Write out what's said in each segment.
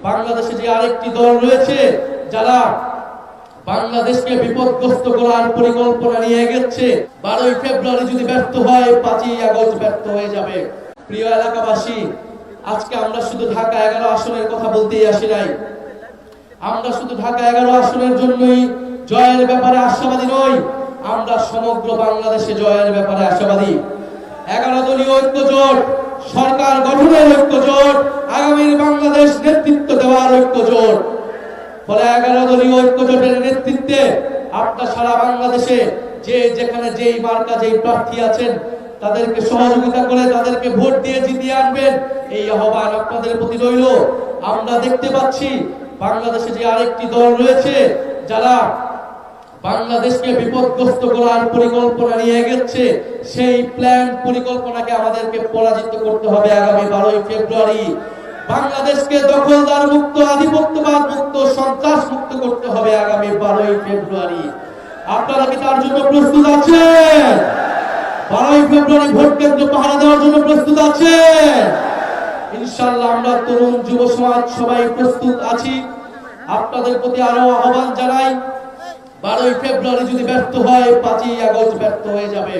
বাংলাদেশে যে আরেকটি দল রয়েছে যারা বাংলাদেশকে বিপদগ্রস্ত করার পরিকল্পনা নিয়ে এগোচ্ছে, 12ই ফেব্রুয়ারি যদি ব্যর্থ হয় 5ই আগস্ট ব্যর্থ হয়ে যাবে। প্রিয় এলাকাবাসী, আজকে আমরা শুধু ঢাকা 11 আসনের কথা বলতেই আসি নাই। আমরা শুধু ঢাকা 11 আসনের জন্যই জয়ের ব্যাপারে আশাবাদী নই, আমরা সমগ্র বাংলাদেশে জয়ের ব্যাপারে আশাবাদী। 11 দলীয় ঐক্য জোট, সরকার গঠনের ঐক্য জোট, আগামীর বাংলাদেশ নেতৃত্ব দেওয়ার ঐক্য জোট। ফলে 11 দলীয় ঐক্য জোটের নেতৃত্বে আপনারা সারা বাংলাদেশে যে যেখানে যেই মার্কা যেই প্রার্থী আছেন তাদেরকে সহযোগিতা করে তাদেরকে ভোট দিয়ে জিতিয়ে আনবেন, এই আহ্বান আপনাদের প্রতি রইল। আমরা দেখতে পাচ্ছি বাংলাদেশে যে আরেকটি দল রয়েছে যারা বাংলাদেশকে বিপদগ্রস্ত করার পরিকল্পনা নিয়ে এগোচ্ছে, সেই প্ল্যান পরিকল্পনাকে আমাদেরকে পরাজিত করতে হবে। আগামী 12ই ফেব্রুয়ারি বাংলাদেশকে দখলদার মুক্ত, আধিপত্যবাদ মুক্ত, সন্ত্রাস মুক্ত করতে হবে। আগামী 12ই ফেব্রুয়ারি আপনারা কি তার জন্য প্রস্তুত আছেন? 12ই ফেব্রুয়ারি ভোট কেন্দ্র পাহারা দেওয়ার জন্য প্রস্তুত আছেন? ইনশাআল্লাহ আমরা তরুণ যুব সমাজ সবাই প্রস্তুত আছি। আপনাদের প্রতি আরো আহ্বান জানাই, 12ই ফেব্রুয়ারি যদি ব্যর্থ হয় 5ই আগস্ট ব্যর্থ হয়ে যাবে।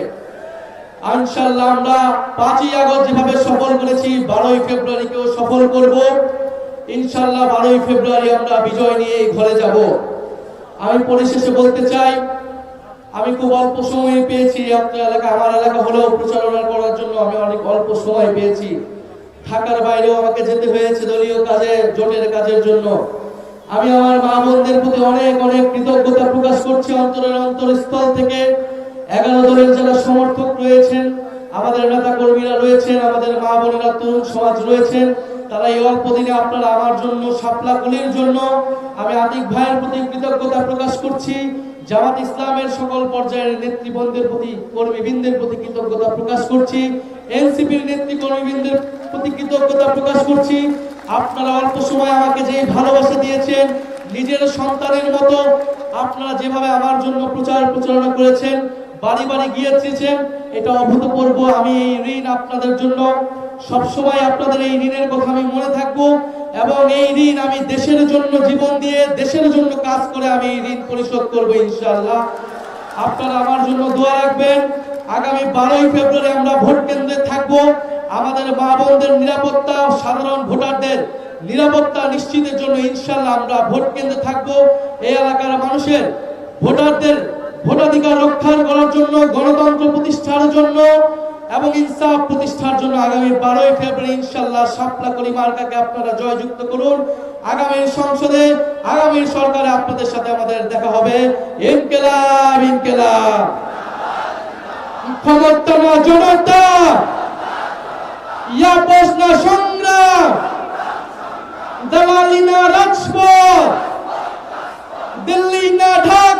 ইনশাআল্লাহ আমরা 5ই আগস্ট যেভাবে সফল করেছি 12ই ফেব্রুয়ারিকেও সফল করব। ইনশাআল্লাহ 12ই ফেব্রুয়ারি আমরা বিজয় নিয়ে ঘরে যাব। আমি পরিশেষে বলতে চাই, আমি খুব অল্প সময় পেয়েছি আপনার এলাকা, আমার এলাকা হলেও প্রচারণা করার জন্য আমি অনেক অল্প সময় পেয়েছি। ঢাকার বাইরেও আমাকে যেতে হয়েছে দলীয় কাজে, জোটের কাজের জন্য। আমি আমার মা বোনদের প্রতি অনেক অনেক কৃতজ্ঞতা প্রকাশ করছি অন্তরের অন্তরস্থল থেকে। 11 দলের যারা সমর্থক রয়েছেন, আমাদের নেতা কর্মীরা রয়েছেন, আমাদের মা বোনেরা, তরুণ সমাজ রয়েছেন, তারা এই অল্প দিনে আপনারা আমার জন্য, শাপলাকলির জন্য আমি আতিক ভাইয়ের প্রতি কৃতজ্ঞতা প্রকাশ করছি। জামাত ইসলামের সকল পর্যায়ের নেতৃবৃন্দের প্রতি, কর্মীবৃন্দের প্রতি কৃতজ্ঞতা প্রকাশ করছি। এনসিপির নেত্রী কর্মীবৃন্দের প্রতি কৃতজ্ঞতা প্রকাশ করছি। আপনারা অল্প সময় আমাকে যে ভালোবাসা দিয়েছেন, নিজের সন্তানের মতো আপনারা যেভাবে আমার জন্য প্রচারণা করেছেন, বাড়ি বাড়ি গিয়েছেন, এটা অভূতপূর্ব। আমি এই ঋণ আপনাদের জন্য সবসময়, আপনাদের এই ঋণের কথা আমি মনে থাকবো এবং এই ঋণ আমি দেশের জন্য জীবন দিয়ে, দেশের জন্য কাজ করে আমি এই ঋণ পরিশোধ করবো ইনশাআল্লাহ। আপনারা আমার জন্য দোয়া রাখবেন। আগামী 12ই ফেব্রুয়ারি আমরা ভোট কেন্দ্রে থাকবো। আমাদের মা বোনদের নিরাপত্তা, সাধারণ ভোটারদের নিরাপত্তা নিশ্চিতের জন্য ইনশাআল্লাহ আমরা ভোট কেন্দ্রে থাকবো। এই এলাকার মানুষের, ভোটারদের ভোটাধিকার রক্ষা করার জন্য, গণতন্ত্র প্রতিষ্ঠার জন্য এবং ইনসাফ প্রতিষ্ঠার জন্য আগামী 12ই ফেব্রুয়ারি ইনশাআল্লাহ শাপলাকলি মার্কাকে আপনারা জয়যুক্ত করুন। আগামী সংসদে, আগামী সরকারে আপনাদের সাথে আমাদের দেখা হবে। ইনকিলাব, ইনকিলাব। ক্ষমতা না জনতা, ইয়া প্রশ্ন সংগ্রাম, দালালি না রাজপথ, দিল্লি না ঢাকা।